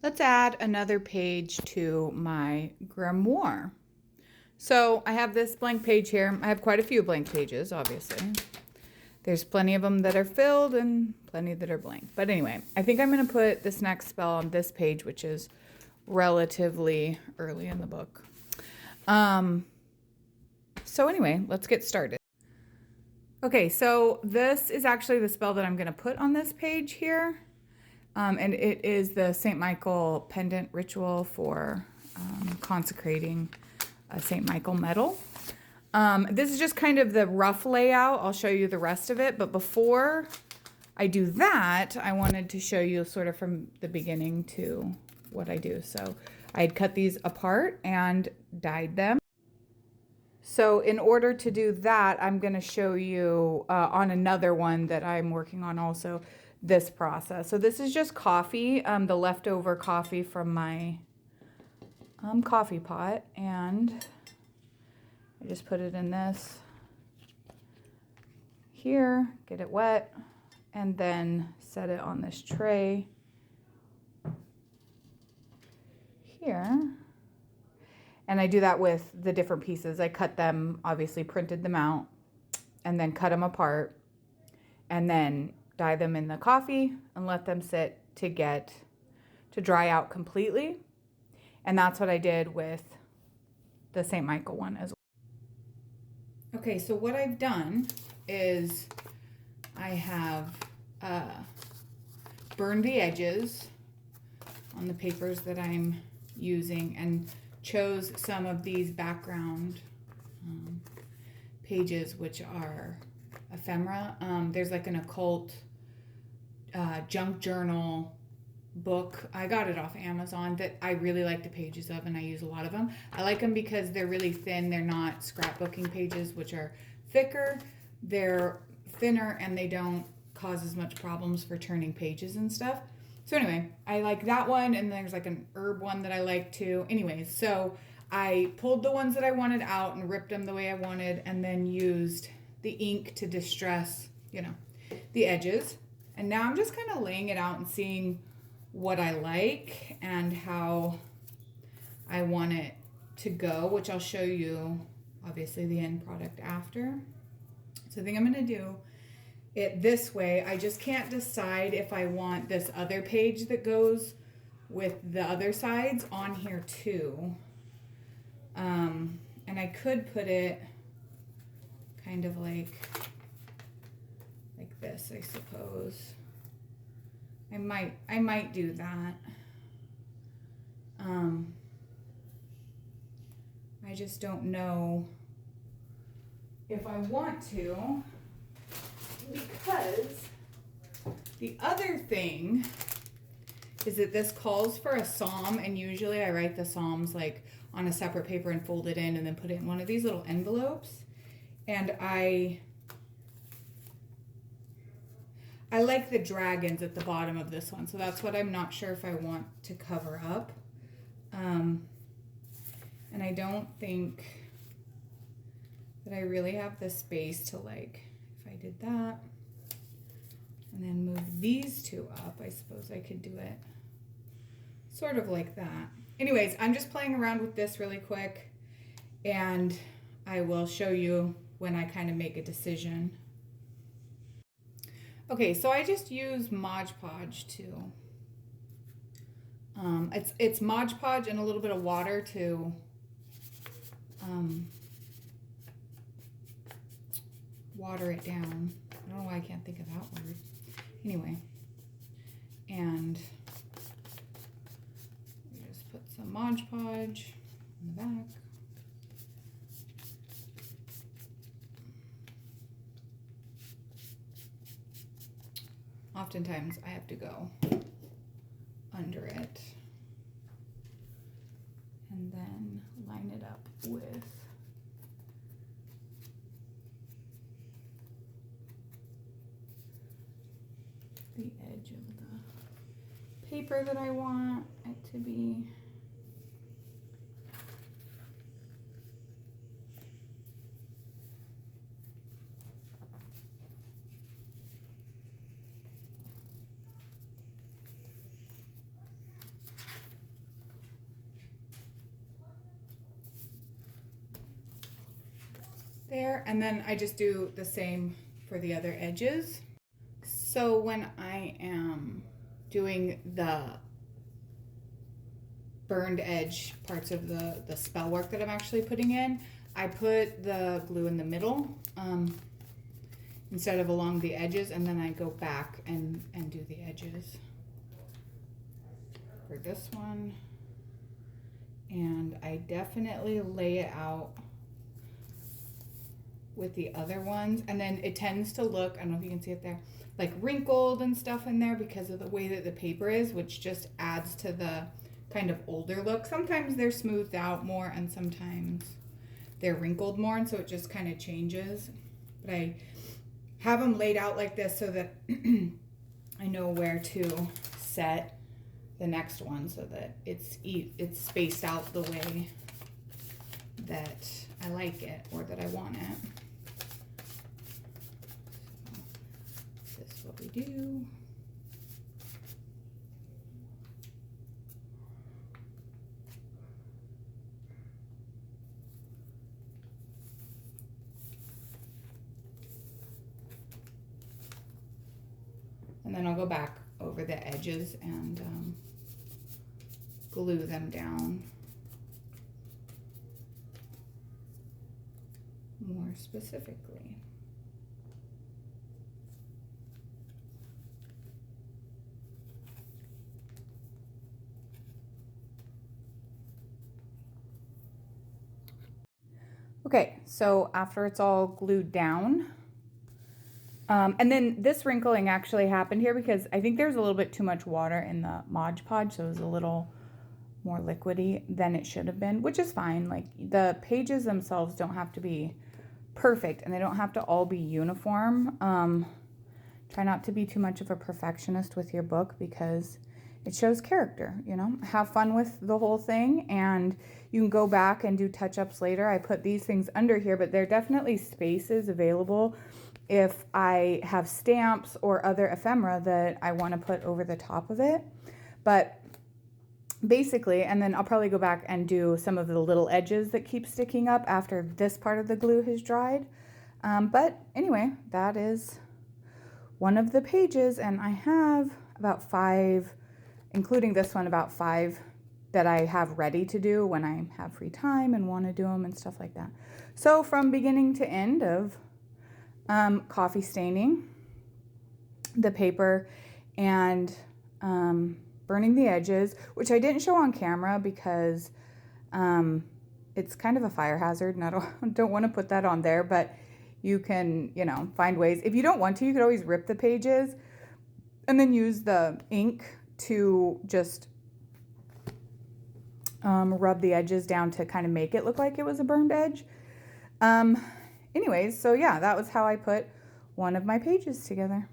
Let's add another page to my grimoire. So I have this blank page here. I have quite a few blank pages, obviously. There's plenty of them that are filled and plenty that are blank. But anyway, I think I'm going to put this next spell on this page, which is relatively early in the book. So anyway, let's get started. Okay, so this is actually the spell that I'm going to put on this page here. And it is the St. Michael pendant ritual for consecrating a St. Michael medal. This is just kind of the rough layout. I'll show you the rest of it. But before I do that, I wanted to show you sort of from the beginning to what I do. So I had cut these apart and dyed them. So in order to do that, I'm going to show you on another one that I'm working on also, this process. So this is just coffee, the leftover coffee from my coffee pot, and I just put it in this here, get it wet, and then set it on this tray here. And I do that with the different pieces. I cut them, obviously printed them out, and then cut them apart, and then dye them in the coffee and let them sit to dry out completely. And that's what I did with the St. Michael one as well. Okay, so what I've done is I have burned the edges on the papers that I'm using and chose some of these background pages, which are ephemera. There's like an occult junk journal book. I got it off Amazon that I really like the pages of, and I use a lot of them. I like them because they're really thin. They're not scrapbooking pages, which are thicker. They're thinner and they don't cause as much problems for turning pages and stuff. So anyway, I like that one, and there's like an herb one that I like too. Anyways, so I pulled the ones that I wanted out and ripped them the way I wanted, and then used the ink to distress, the edges. And now I'm just kind of laying it out and seeing what I like and how I want it to go, which I'll show you, obviously, the end product after. So I think I'm going to do it this way. I just can't decide if I want this other page that goes with the other sides on here too. And I could put it kind of like this, I suppose. I might do that. I just don't know if I want to, because the other thing is that this calls for a psalm, and usually I write the psalms like on a separate paper and fold it in and then put it in one of these little envelopes. And I like the dragons at the bottom of this one, so that's what I'm not sure if I want to cover up. And I don't think that I really have the space to, like, if I did that and then move these two up, I suppose I could do it sort of like that. Anyways, I'm just playing around with this really quick, and I will show you when I kind of make a decision. Okay, so I just use Mod Podge too. It's Mod Podge and a little bit of water to water it down. I don't know why I can't think of that word. Anyway, and we just put some Mod Podge in the back. Oftentimes I have to go under it and then line it up with the edge of the paper that I want it to be. there. And then I just do the same for the other edges. So when I am doing the burned edge parts of the spellwork that I'm actually putting in, I put the glue in the middle instead of along the edges, and then I go back and do the edges for this one. And I definitely lay it out with the other ones, and then it tends to look, I don't know if you can see it there, like wrinkled and stuff in there because of the way that the paper is, which just adds to the kind of older look. Sometimes they're smoothed out more and sometimes they're wrinkled more, and so it just kind of changes. But I have them laid out like this so that I know where to set the next one so that it's spaced out the way that I like it or that I want it. So this is what we do. And then I'll go back over the edges and glue them down more specifically. Okay, so after it's all glued down, and then this wrinkling actually happened here because I think there's a little bit too much water in the Mod Podge, so it was a little more liquidy than it should have been, which is fine. Like, the pages themselves don't have to be perfect and they don't have to all be uniform. Try not to be too much of a perfectionist with your book because it shows character, you know. Have fun with the whole thing, and you can go back and do touch-ups later. I put these things under here, but there are definitely spaces available if I have stamps or other ephemera that I want to put over the top of it. But basically, and then I'll probably go back and do some of the little edges that keep sticking up after this part of the glue has dried. But anyway, that is one of the pages, and I have about 5, including this one, about 5 that I have ready to do when I have free time and want to do them and stuff like that. So from beginning to end of coffee staining the paper and burning the edges, which I didn't show on camera because it's kind of a fire hazard and I don't want to put that on there, but you can, you know, find ways. If you don't want to, you could always rip the pages and then use the ink to just rub the edges down to kind of make it look like it was a burned edge. Anyways, so yeah, that was how I put one of my pages together.